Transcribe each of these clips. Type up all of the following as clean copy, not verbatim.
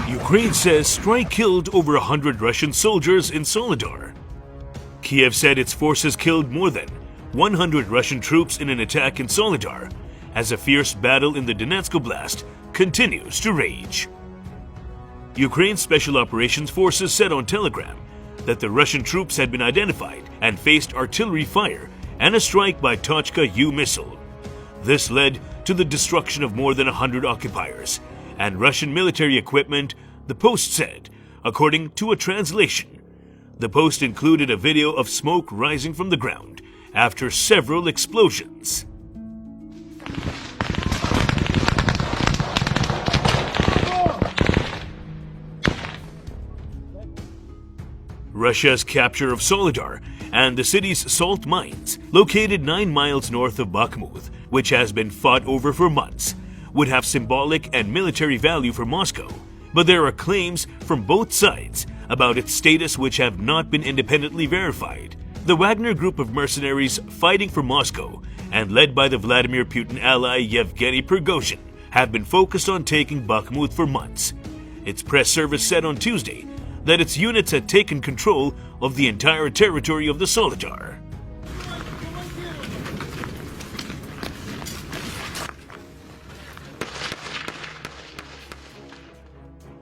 Ukraine says strike killed over 100 Russian soldiers in Soledar. Kiev said its forces killed more than 100 Russian troops in an attack in Soledar, as a fierce battle in the Donetsk Oblast continues to rage. Ukraine's Special Operations Forces said on Telegram that the Russian troops had been identified and faced artillery fire and a strike by Tochka U missile. This led to the destruction of more than 100 occupiers and Russian military equipment, the Post said, according to a translation. The Post included a video of smoke rising from the ground after several explosions. Russia's capture of Soledar and the city's salt mines, located 9 miles north of Bakhmut, which has been fought over for months, would have symbolic and military value for Moscow. But there are claims from both sides about its status which have not been independently verified. The Wagner group of mercenaries fighting for Moscow and led by the Vladimir Putin ally Yevgeny Prigozhin have been focused on taking Bakhmut for months. Its press service said on Tuesday that its units had taken control of the entire territory of the Soledar.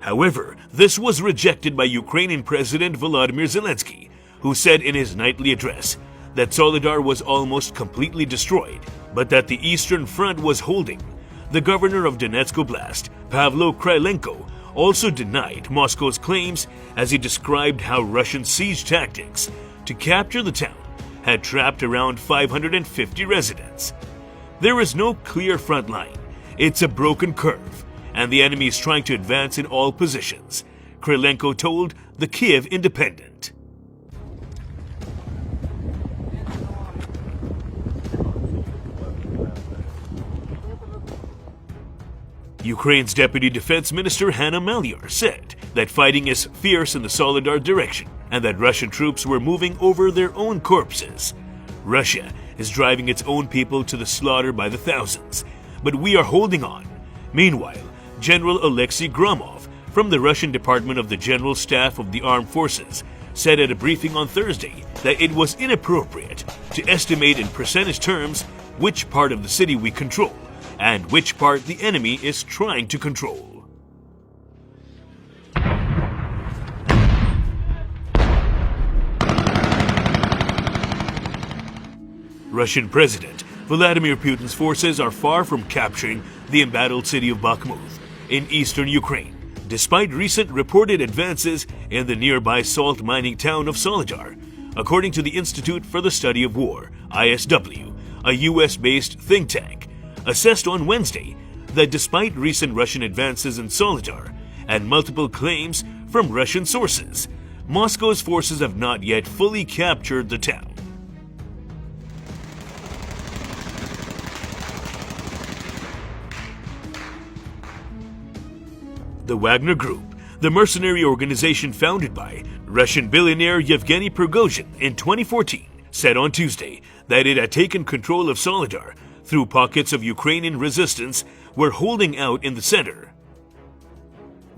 However, this was rejected by Ukrainian President Volodymyr Zelensky, who said in his nightly address that Soledar was almost completely destroyed, but that the Eastern Front was holding. The governor of Donetsk Oblast, Pavlo Krylenko, also denied Moscow's claims as he described how Russian siege tactics to capture the town had trapped around 550 residents. There is no clear front line. It's a broken curve, and the enemy is trying to advance in all positions, Krylenko told the Kiev Independent. Ukraine's Deputy Defense Minister Hanna Maliar said that fighting is fierce in the Soledar direction and that Russian troops were moving over their own corpses. Russia is driving its own people to the slaughter by the thousands, but we are holding on. Meanwhile, General Alexei Gromov from the Russian Department of the General Staff of the Armed Forces said at a briefing on Thursday that it was inappropriate to estimate in percentage terms which part of the city we control and which part the enemy is trying to control. Russian President Vladimir Putin's forces are far from capturing the embattled city of Bakhmut in eastern Ukraine, despite recent reported advances in the nearby salt mining town of Soledar, according to the Institute for the Study of War, ISW, a US-based think tank, assessed on Wednesday that despite recent Russian advances in Soledar and multiple claims from Russian sources, Moscow's forces have not yet fully captured the town. The Wagner Group, the mercenary organization founded by Russian billionaire Yevgeny Prigozhin in 2014, said on Tuesday that it had taken control of Soledar through pockets of Ukrainian resistance were holding out in the center.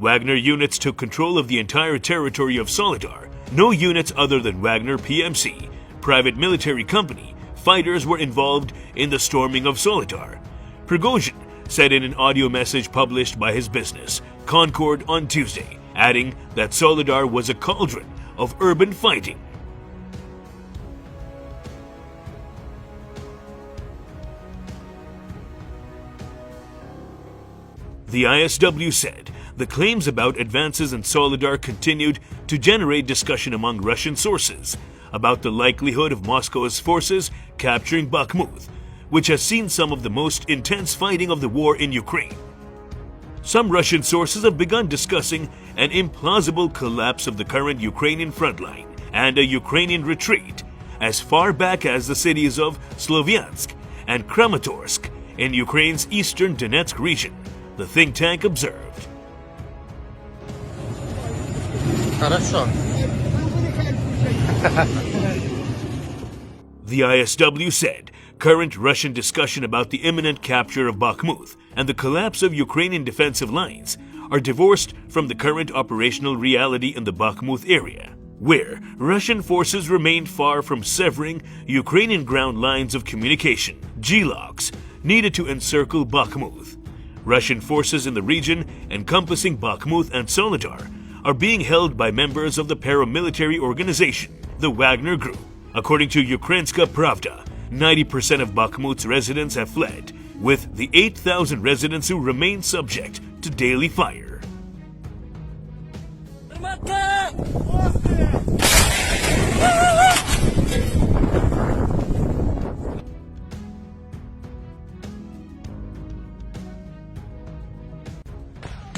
Wagner units took control of the entire territory of Soledar. No units other than Wagner PMC, private military company, fighters were involved in the storming of Soledar, Prigozhin said in an audio message published by his business, Concord, on Tuesday, adding that Soledar was a cauldron of urban fighting. The ISW said the claims about advances in Soledar continued to generate discussion among Russian sources about the likelihood of Moscow's forces capturing Bakhmut, which has seen some of the most intense fighting of the war in Ukraine. Some Russian sources have begun discussing an implausible collapse of the current Ukrainian frontline and a Ukrainian retreat as far back as the cities of Sloviansk and Kramatorsk in Ukraine's eastern Donetsk region, the think tank observed. Хорошо. The ISW said current Russian discussion about the imminent capture of Bakhmut and the collapse of Ukrainian defensive lines are divorced from the current operational reality in the Bakhmut area, where Russian forces remained far from severing Ukrainian ground lines of communication, G-locks, needed to encircle Bakhmut. Russian forces in the region encompassing Bakhmut and Soledar are being held by members of the paramilitary organization, the Wagner Group. According to Ukrainska Pravda, 90% of Bakhmut's residents have fled, with the 8,000 residents who remain subject to daily fire.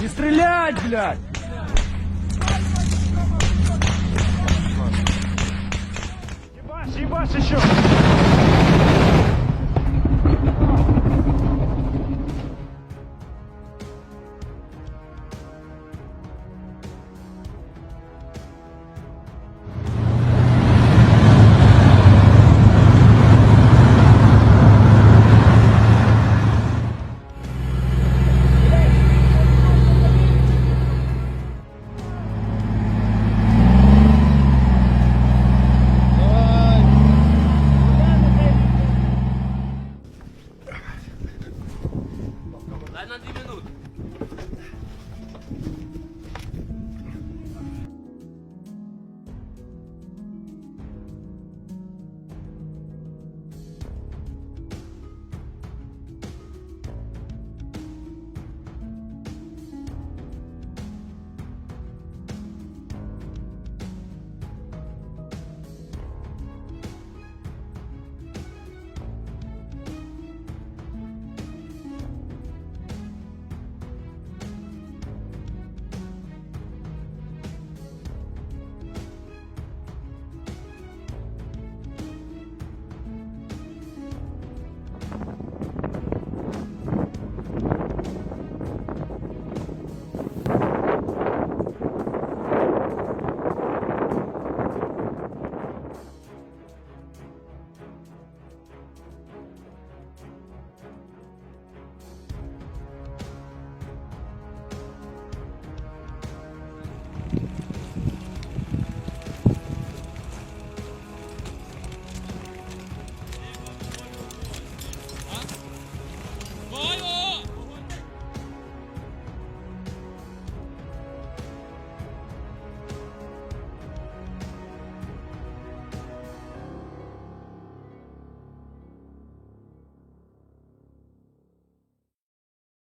Не стрелять, блядь! Ебашь, ебашь еще! Дай на 2 минуты.